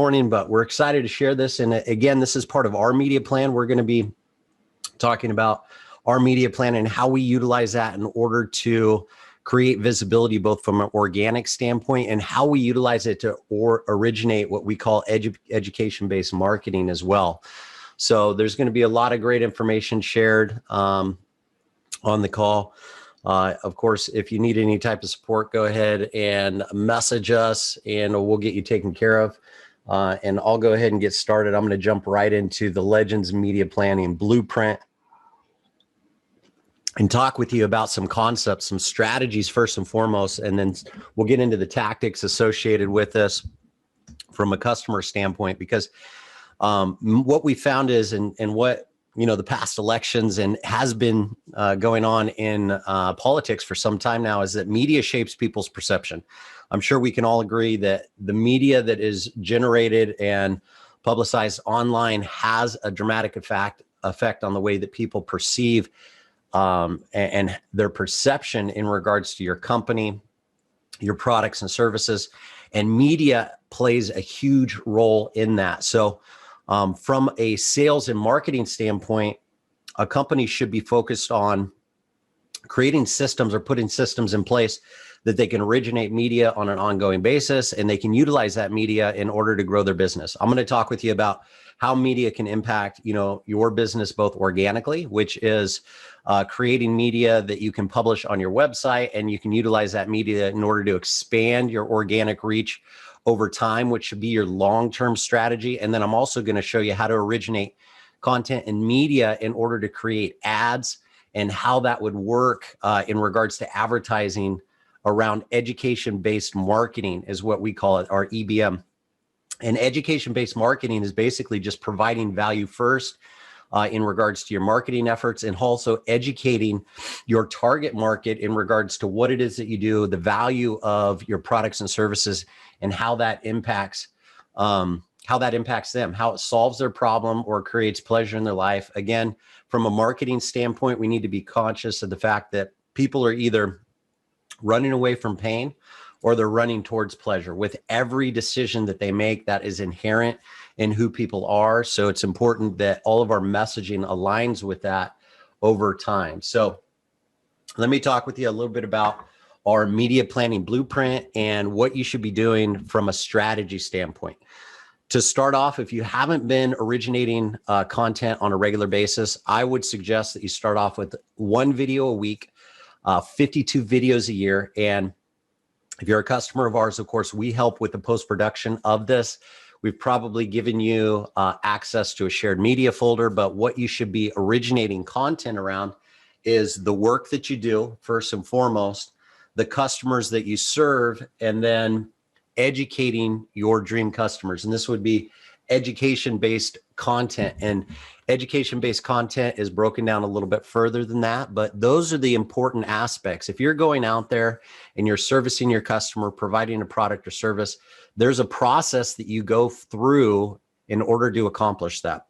morning, but we're excited to share this. And again, this is part of our media plan. We're going to be talking about our media plan and how we utilize that in order to create visibility, both from an organic standpoint and how we utilize it to originate what we call education-based marketing as well. So there's going to be a lot of great information shared on the call. Of course, if you need any type of support, go ahead and message us and we'll get you taken care of. And I'll go ahead and get started. I'm going to jump right into the Legends Media Planning Blueprint and talk with you about some concepts, some strategies first and foremost, and then we'll get into the tactics associated with this from a customer standpoint, because what we found is, and what the past elections and has been going on in politics for some time now, is that media shapes people's perception. I'm sure we can all agree that the media that is generated and publicized online has a dramatic effect on the way that people perceive and their perception in regards to your company, your products and services, and media plays a huge role in that. So from a sales and marketing standpoint, a company should be focused on creating systems or putting systems in place that they can originate media on an ongoing basis, and they can utilize that media in order to grow their business. I'm going to talk with you about how media can impact, your business, both organically, which is creating media that you can publish on your website, and you can utilize that media in order to expand your organic reach over time, which should be your long-term strategy. And then I'm also going to show you how to originate content and media in order to create ads, and how that would work in regards to advertising around education-based marketing is what we call it, our EBM. And education-based marketing is basically just providing value first in regards to your marketing efforts, and also educating your target market in regards to what it is that you do, the value of your products and services, and how that impacts them, how it solves their problem or creates pleasure in their life. Again, from a marketing standpoint, we need to be conscious of the fact that people are either running away from pain or they're running towards pleasure. With every decision that they make, that is inherent in who people are. So it's important that all of our messaging aligns with that over time. So let me talk with you a little bit about our media planning blueprint and what you should be doing from a strategy standpoint. To start off, if you haven't been originating content on a regular basis, I would suggest that you start off with one video a week, 52 videos a year. And if you're a customer of ours, of course, we help with the post-production of this. We've probably given you access to a shared media folder, but what you should be originating content around is the work that you do, first and foremost, the customers that you serve, and then educating your dream customers. And this would be education-based content. And education-based content is broken down a little bit further than that, but those are the important aspects. If you're going out there and you're servicing your customer, providing a product or service, there's a process that you go through in order to accomplish that.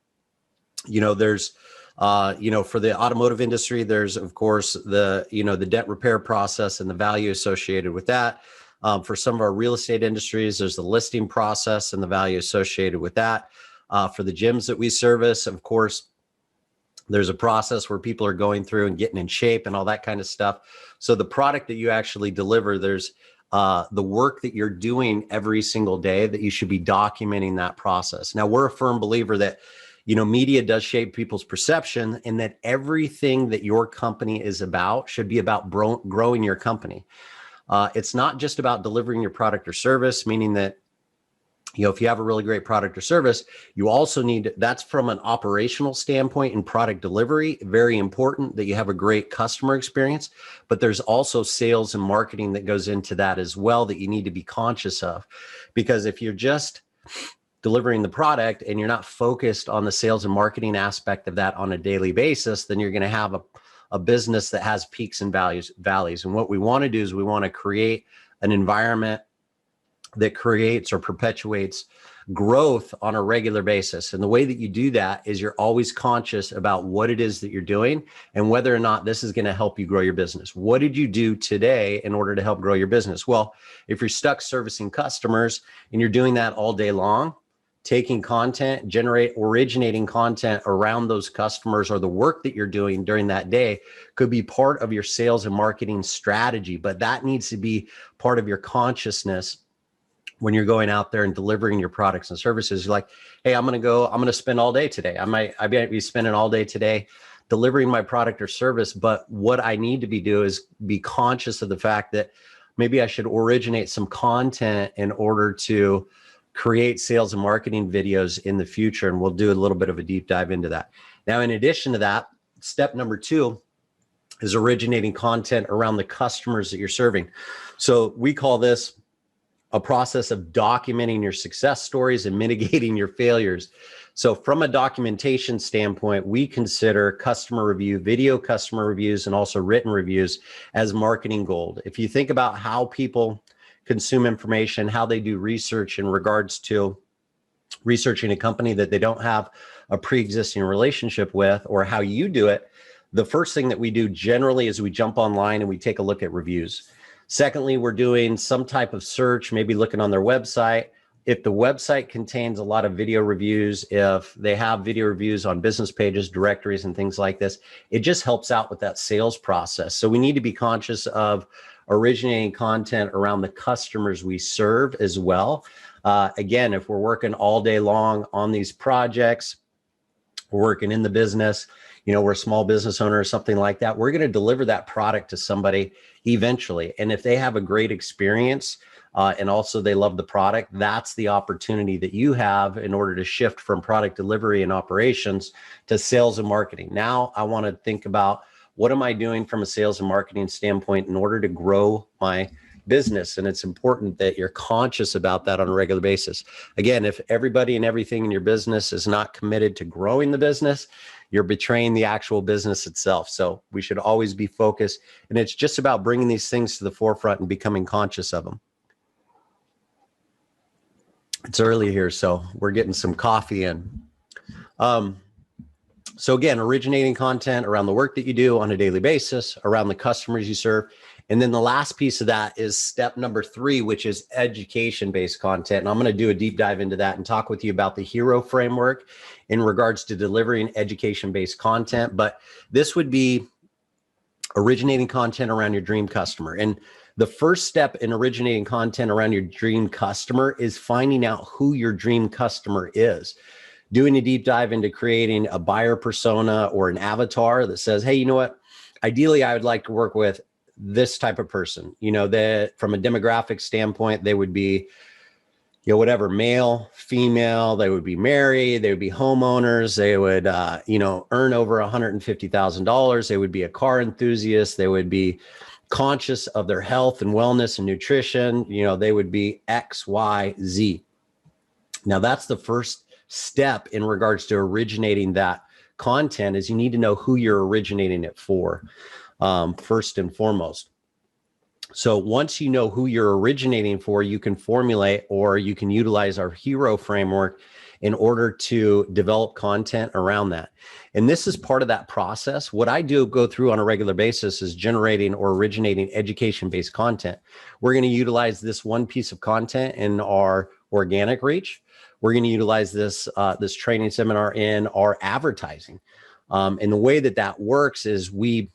There's for the automotive industry, there's of course the debt repair process and the value associated with that. For some of our real estate industries, there's the listing process and the value associated with that. For the gyms that we service, of course, there's a process where people are going through and getting in shape and all that kind of stuff. So the product that you actually deliver, there's the work that you're doing every single day that you should be documenting that process. Now, we're a firm believer that media does shape people's perception, and that everything that your company is about should be about growing your company. It's not just about delivering your product or service, meaning that, if you have a really great product or service, you also need, that's from an operational standpoint and product delivery, very important that you have a great customer experience, but there's also sales and marketing that goes into that as well that you need to be conscious of. Because if you're just delivering the product and you're not focused on the sales and marketing aspect of that on a daily basis, then you're going to have a business that has peaks and valleys. And what we want to do is we want to create an environment that creates or perpetuates growth on a regular basis. And the way that you do that is you're always conscious about what it is that you're doing and whether or not this is going to help you grow your business. What did you do today in order to help grow your business? Well, if you're stuck servicing customers and you're doing that all day long, taking content, originating content around those customers or the work that you're doing during that day could be part of your sales and marketing strategy, but that needs to be part of your consciousness when you're going out there and delivering your products and services. You're like, hey, I'm going to spend all day today. I might be spending all day today delivering my product or service, but what I need to do is be conscious of the fact that maybe I should originate some content in order to create sales and marketing videos in the future. And we'll do a little bit of a deep dive into that. Now, in addition to that, step number 2 is originating content around the customers that you're serving. So we call this a process of documenting your success stories and mitigating your failures. So from a documentation standpoint, we consider customer review, video customer reviews, and also written reviews as marketing gold. If you think about how people consume information, how they do research in regards to researching a company that they don't have a pre-existing relationship with, or how you do it, the first thing that we do generally is we jump online and we take a look at reviews. Secondly, we're doing some type of search, maybe looking on their website. If the website contains a lot of video reviews, if they have video reviews on business pages, directories, and things like this, it just helps out with that sales process. So we need to be conscious of originating content around the customers we serve as well. Again, if we're working all day long on these projects, we're working in the business, we're a small business owner or something like that, we're going to deliver that product to somebody eventually. And if they have a great experience and also they love the product, that's the opportunity that you have in order to shift from product delivery and operations to sales and marketing. Now I want to think about, what am I doing from a sales and marketing standpoint in order to grow my business? And it's important that you're conscious about that on a regular basis. Again, if everybody and everything in your business is not committed to growing the business, you're betraying the actual business itself. So we should always be focused. And it's just about bringing these things to the forefront and becoming conscious of them. It's early here, so we're getting some coffee in. So again, originating content around the work that you do on a daily basis, around the customers you serve. And then the last piece of that is step number 3, which is education-based content. And I'm going to do a deep dive into that and talk with you about the HERO framework in regards to delivering education-based content. But this would be originating content around your dream customer. And the first step in originating content around your dream customer is finding out who your dream customer is. Doing a deep dive into creating a buyer persona or an avatar that says, hey, you know what? Ideally, I would like to work with this type of person. That from a demographic standpoint, they would be, whatever, male, female, they would be married, they would be homeowners, they would, earn over $150,000. They would be a car enthusiast. They would be conscious of their health and wellness and nutrition. They would be X, Y, Z. Now that's the first step in regards to originating that content, is you need to know who you're originating it for, first and foremost. So once you know who you're originating for, you can formulate, or you can utilize our HERO framework in order to develop content around that. And this is part of that process. What I go through on a regular basis is generating or originating education-based content. We're going to utilize this one piece of content in our organic reach. We're going to utilize this training seminar in our advertising. And the way that works is we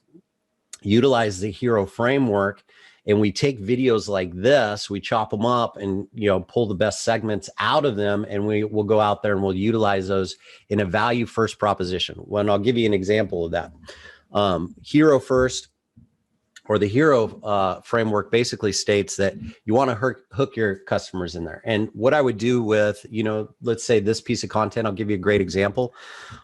utilize the HERO framework, and we take videos like this, we chop them up and pull the best segments out of them, and we will go out there and we'll utilize those in a value first proposition. Well, I'll give you an example of that. HERO first, or the HERO framework, basically states that you want to hook your customers in there. And what I would do with, let's say this piece of content, I'll give you a great example.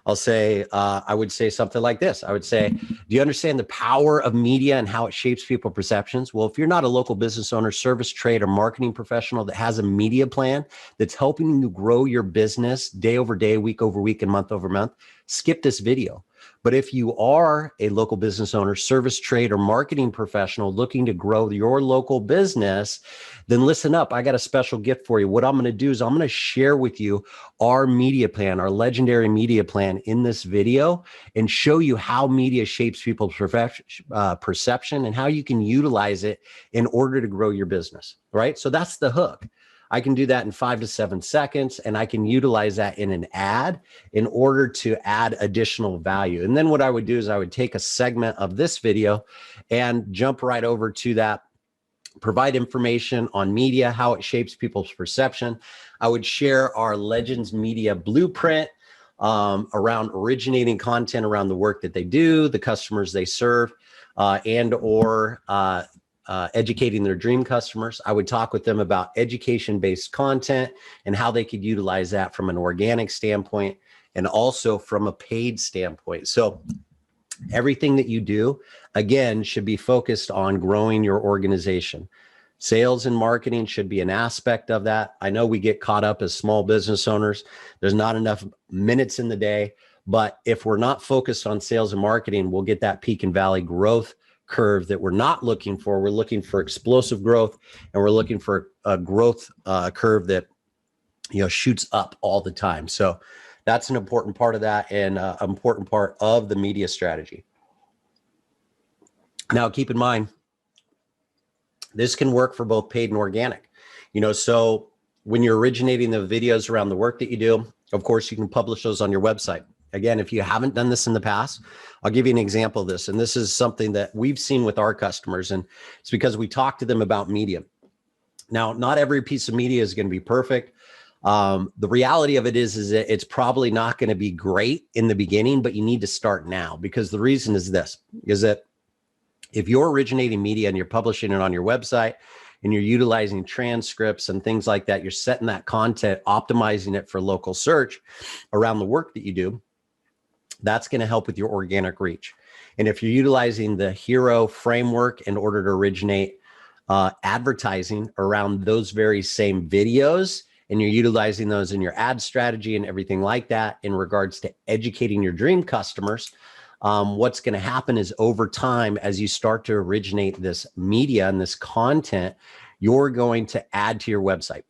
I'll say, I would say something like this. I would say, do you understand the power of media and how it shapes people's perceptions? Well, if you're not a local business owner, service trade, or marketing professional that has a media plan that's helping you grow your business day over day, week over week, and month over month, skip this video. But if you are a local business owner, service trade, or marketing professional looking to grow your local business, then listen up. I got a special gift for you. What I'm going to do is I'm going to share with you our media plan, our legendary media plan in this video, and show you how media shapes people's perception and how you can utilize it in order to grow your business, right? So that's the hook. I can do that in 5 to 7 seconds, and I can utilize that in an ad in order to add additional value. And then what I would do is I would take a segment of this video and jump right over to that, provide information on media, how it shapes people's perception. I would share our Legends Media blueprint around originating content around the work that they do, the customers they serve, and or educating their dream customers. I would talk with them about education-based content and how they could utilize that from an organic standpoint and also from a paid standpoint. So everything that you do, again, should be focused on growing your organization. Sales and marketing should be an aspect of that. I know we get caught up as small business owners. There's not enough minutes in the day, but if we're not focused on sales and marketing, we'll get that peak and valley growth curve that we're not looking for. We're looking for explosive growth, and we're looking for a growth curve that, you know, shoots up all the time. So that's an important part of that, and an important part of the media strategy. Now, keep in mind, this can work for both paid and organic. You know, so when you're originating the videos around the work that you do, of course, you can publish those on your website. Again, if you haven't done this in the past, I'll give you an example of this. And this is something that we've seen with our customers, and it's because we talk to them about media. Now, not every piece of media is going to be perfect. The reality of it is that it's probably not going to be great in the beginning, but you need to start now, because the reason is this, is that if you're originating media and you're publishing it on your website and you're utilizing transcripts and things like that, you're setting that content, optimizing it for local search around the work that you do, that's going to help with your organic reach. And if you're utilizing the hero framework in order to originate advertising around those very same videos, and you're utilizing those in your ad strategy and everything like that in regards to educating your dream customers, what's going to happen is over time, as you start to originate this media and this content, you're going to add to your website.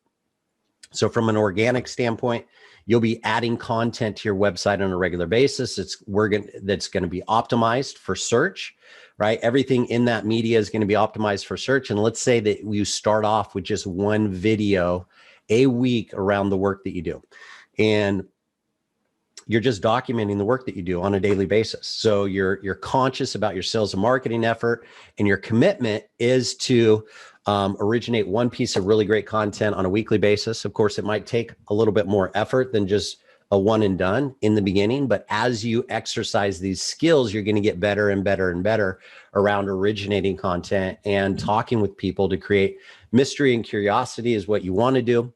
So from an organic standpoint, you'll be adding content to your website on a regular basis. That's going to be optimized for search, right? Everything in that media is going to be optimized for search. And let's say that you start off with just one video a week around the work that you do, and you're just documenting the work that you do on a daily basis. So you're conscious about your sales and marketing effort, and your commitment is to originate one piece of really great content on a weekly basis. Of course, it might take a little bit more effort than just a one and done in the beginning, but as you exercise these skills, you're going to get better and better and better around originating content and talking with people to create mystery and curiosity is what you want to do.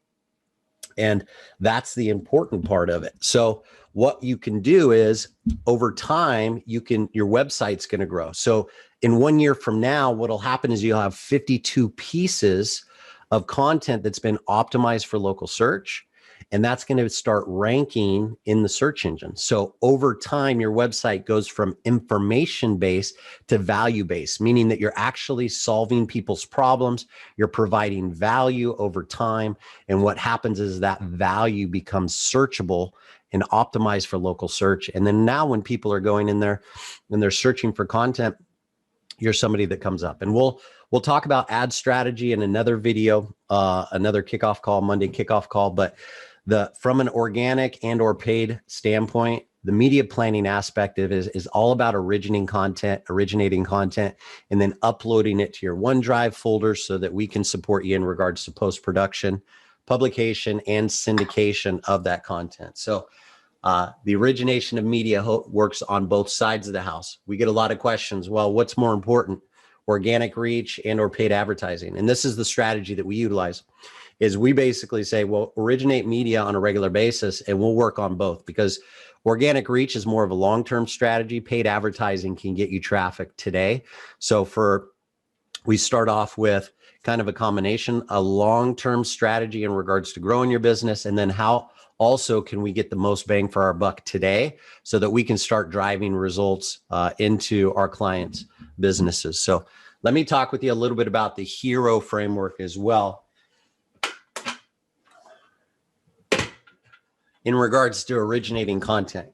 And that's the important part of it. So what you can do is over time, your website's going to grow. So in 1 year from now, what'll happen is you'll have 52 pieces of content that's been optimized for local search, and that's going to start ranking in the search engine. So over time, your website goes from information-based to value-based, meaning that you're actually solving people's problems, you're providing value over time, and what happens is that value becomes searchable and optimized for local search. And then now when people are going in there and they're searching for content, you're somebody that comes up. And we'll talk about ad strategy in another video, another kickoff call, Monday kickoff call. But from an organic and or paid standpoint, the media planning aspect of it is all about originating content, and then uploading it to your OneDrive folder so that we can support you in regards to post-production, publication, and syndication of that content. So the origination of media works on both sides of the house. We get a lot of questions. Well, what's more important, organic reach and or paid advertising? And this is the strategy that we utilize, is we basically say, well, originate media on a regular basis, and we'll work on both, because organic reach is more of a long-term strategy. Paid advertising can get you traffic today. So we start off with kind of a combination, a long-term strategy in regards to growing your business, and then how also can we get the most bang for our buck today so that we can start driving results into our clients' businesses. So let me talk with you a little bit about the HERO framework as well in regards to originating content.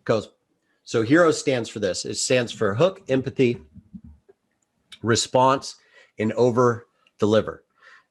So HERO stands for this. It stands for hook, empathy, response, and over deliver.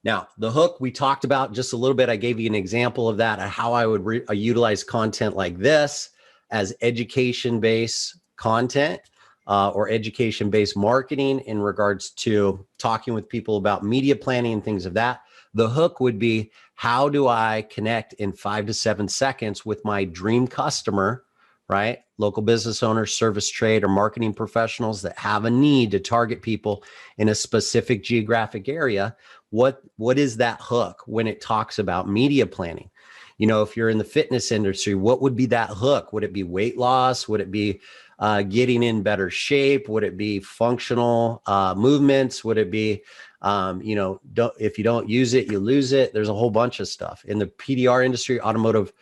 Now, the hook we talked about just a little bit. I gave you an example of that, how I would utilize content like this as education-based content or education-based marketing in regards to talking with people about media planning and things of that. The hook would be, how do I connect in 5 to 7 seconds with my dream customer, right? Local business owners, service trade, or marketing professionals that have a need to target people in a specific geographic area. What is that hook when it talks about media planning? You know, if you're in the fitness industry, what would be that hook? Would it be weight loss? Would it be getting in better shape? Would it be functional movements? Would it be, if you don't use it, you lose it? There's a whole bunch of stuff. In the PDR industry, automotive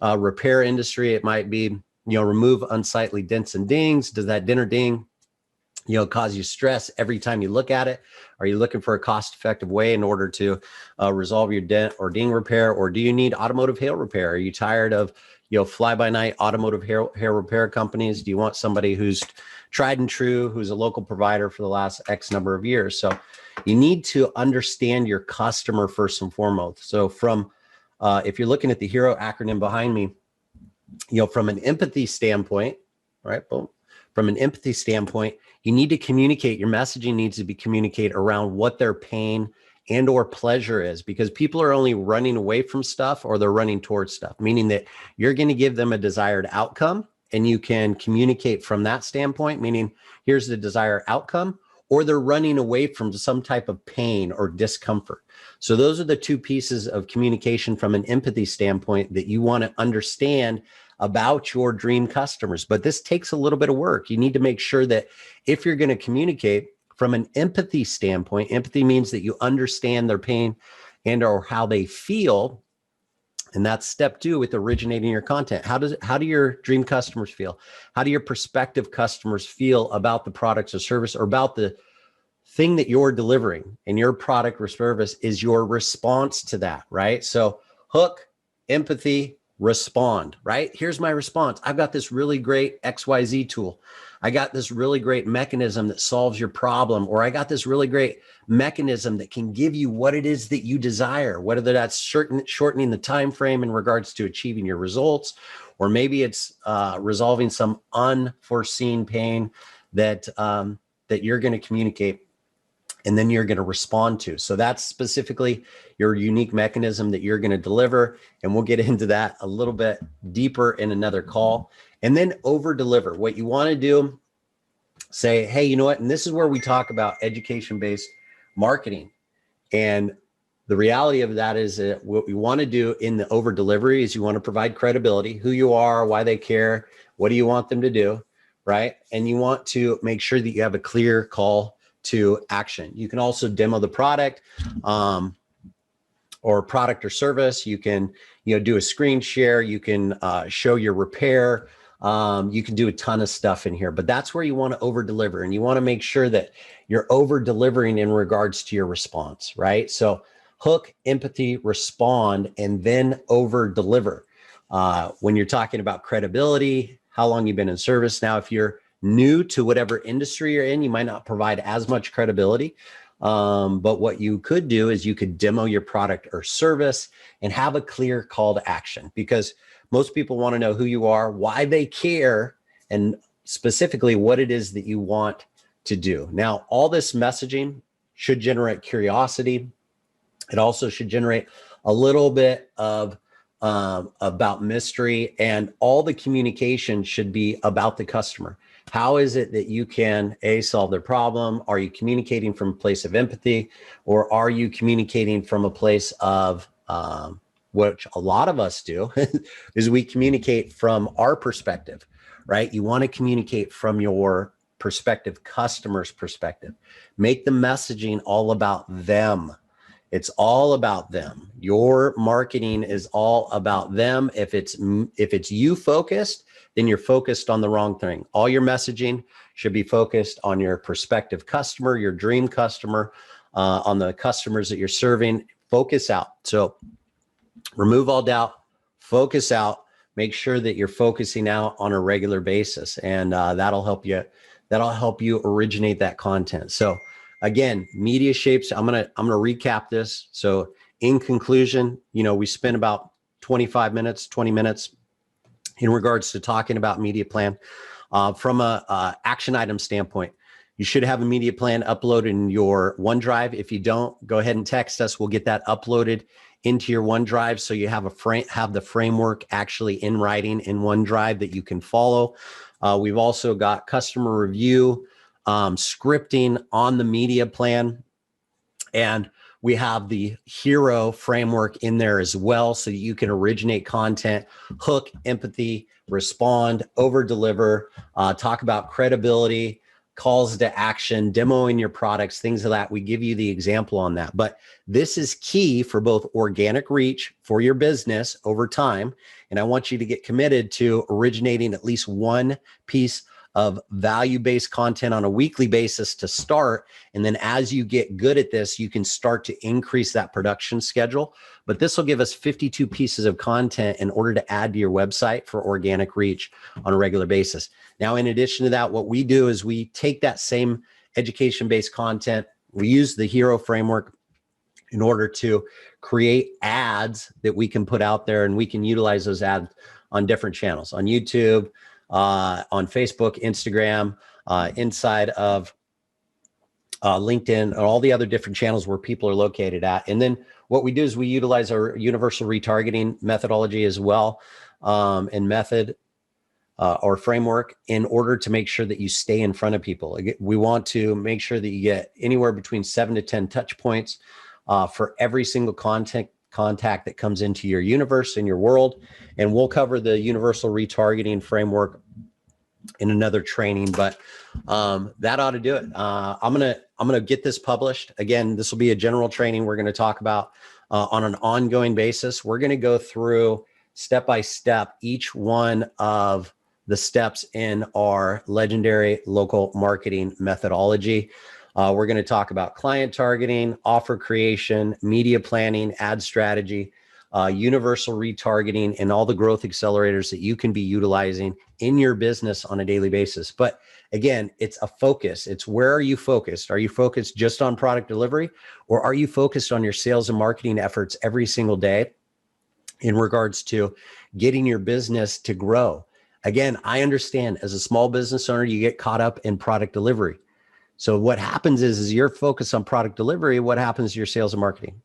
repair industry, it might be, remove unsightly dents and dings. Does that dent or ding, cause you stress every time you look at it? Are you looking for a cost-effective way in order to resolve your dent or ding repair? Or do you need automotive hail repair? Are you tired of, fly-by-night automotive hair repair companies? Do you want somebody who's tried and true, who's a local provider for the last X number of years? So you need to understand your customer first and foremost. So if you're looking at the HERO acronym behind me, from an empathy standpoint, right? Boom. From an empathy standpoint, you need to communicate. Your messaging needs to be communicated around what their pain and or pleasure is, because people are only running away from stuff or they're running towards stuff, meaning that you're going to give them a desired outcome and you can communicate from that standpoint, meaning here's the desired outcome, or they're running away from some type of pain or discomfort. So those are the two pieces of communication from an empathy standpoint that you want to understand about your dream customers. But this takes a little bit of work. You need to make sure that if you're going to communicate from an empathy standpoint, empathy means that you understand their pain and or how they feel. And that's step 2 with originating your content. How do your dream customers feel? How do your prospective customers feel about the products or service, or about the thing that you're delivering? And your product or service is your response to that, right? So hook, empathy, respond, right? Here's my response. I've got this really great XYZ tool. I got this really great mechanism that solves your problem, or I got this really great mechanism that can give you what it is that you desire, whether that's shortening the time frame in regards to achieving your results, or maybe it's resolving some unforeseen pain that you're going to communicate and then you're going to respond to. So that's specifically your unique mechanism that you're going to deliver. And we'll get into that a little bit deeper in another call. And then over deliver. What you want to do, say, hey, you know what? And this is where we talk about education-based marketing. And the reality of that is that what we want to do in the over delivery is you want to provide credibility, who you are, why they care, what do you want them to do, right? And you want to make sure that you have a clear call to action. You can also demo the product or product or service. You can, do a screen share. You can show your repair. You can do a ton of stuff in here, but that's where you want to over deliver, and you want to make sure that you're over delivering in regards to your response, right? So hook, empathy, respond, and then over deliver. When you're talking about credibility, how long you've been in service. Now, if you're new to whatever industry you're in, you might not provide as much credibility. But what you could do is you could demo your product or service and have a clear call to action, because most people want to know who you are, why they care, and specifically what it is that you want to do. Now, all this messaging should generate curiosity. It also should generate a little bit of about mystery, and all the communication should be about the customer. How is it that you can solve their problem? Are you communicating from a place of empathy, or are you communicating from a place of which a lot of us do is we communicate from our perspective, right? You want to communicate from your prospective customer's perspective. Make the messaging all about them. It's all about them. Your marketing is all about them. If it's you focused, then you're focused on the wrong thing. All your messaging should be focused on your prospective customer, your dream customer, on the customers that you're serving. Focus out. So remove all doubt, focus out, make sure that you're focusing out on a regular basis, and that'll help you originate that content. So again, media shapes. I'm gonna recap this. So in conclusion, we spent about 25 minutes, 20 minutes in regards to talking about media plan. From a action item standpoint, you should have a media plan uploaded in your OneDrive. If you don't, go ahead and text us. We'll get that uploaded into your OneDrive, so you have the framework actually in writing in OneDrive that you can follow. We've also got customer review, scripting on the media plan, and we have the hero framework in there as well, so that you can originate content, hook, empathy, respond, over deliver, talk about credibility, calls to action, demoing your products, things of that. We give you the example on that. But this is key for both organic reach for your business over time. And I want you to get committed to originating at least one piece of value-based content on a weekly basis to start. And then as you get good at this, you can start to increase that production schedule. But this will give us 52 pieces of content in order to add to your website for organic reach on a regular basis. Now, in addition to that, what we do is we take that same education-based content, we use the hero framework in order to create ads that we can put out there, and we can utilize those ads on different channels, on YouTube, on Facebook, Instagram, inside of LinkedIn, and all the other different channels where people are located at. And then what we do is we utilize our universal retargeting methodology as well, and method or framework, in order to make sure that you stay in front of people. We want to make sure that you get anywhere between 7 to 10 touch points for every single contact that comes into your universe, in your world. And we'll cover the universal retargeting framework in another training, but that ought to do it. I'm gonna get this published. Again, this will be a general training we're going to talk about on an ongoing basis. We're going to go through step by step each one of the steps in our legendary local marketing methodology. We're going to talk about client targeting, offer creation, media planning, ad strategy, universal retargeting, and all the growth accelerators that you can be utilizing in your business on a daily basis. But again, it's a focus. It's where are you focused? Are you focused just on product delivery, or are you focused on your sales and marketing efforts every single day in regards to getting your business to grow? Again, I understand as a small business owner, you get caught up in product delivery. So what happens is you're focused on product delivery. What happens to your sales and marketing?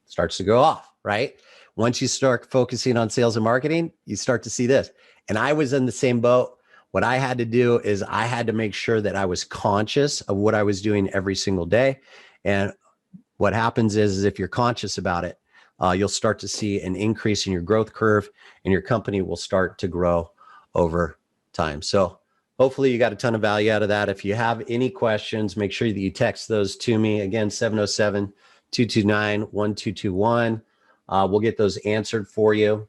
It starts to go off, right? Once you start focusing on sales and marketing, you start to see this. And I was in the same boat. What I had to do is I had to make sure that I was conscious of what I was doing every single day. And what happens is if you're conscious about it, you'll start to see an increase in your growth curve, and your company will start to grow over time. So hopefully you got a ton of value out of that. If you have any questions, make sure that you text those to me. Again, 707-229-1221. We'll get those answered for you.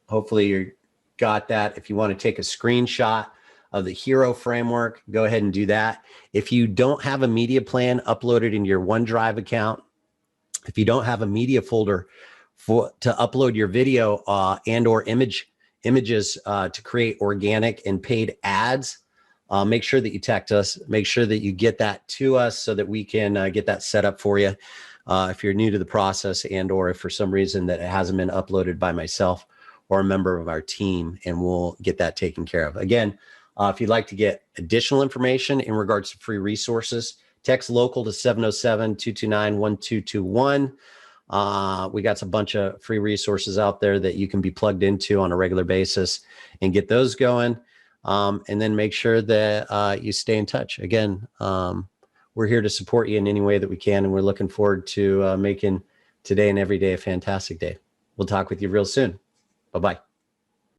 Hopefully you got that. If you want to take a screenshot of the hero framework, go ahead and do that. If you don't have a media plan uploaded in your OneDrive account, if you don't have a media folder to upload your video and or images to create organic and paid ads, make sure that you text us. Make sure that you get that to us so that we can get that set up for you. If you're new to the process, and or if for some reason that it hasn't been uploaded by myself or a member of our team, and we'll get that taken care of. Again, if you'd like to get additional information in regards to free resources, text local to 707-229-1221. We got a bunch of free resources out there that you can be plugged into on a regular basis and get those going. And then make sure that you stay in touch. Again, we're here to support you in any way that we can, and we're looking forward to making today and every day a fantastic day. We'll talk with you real soon. Bye-bye.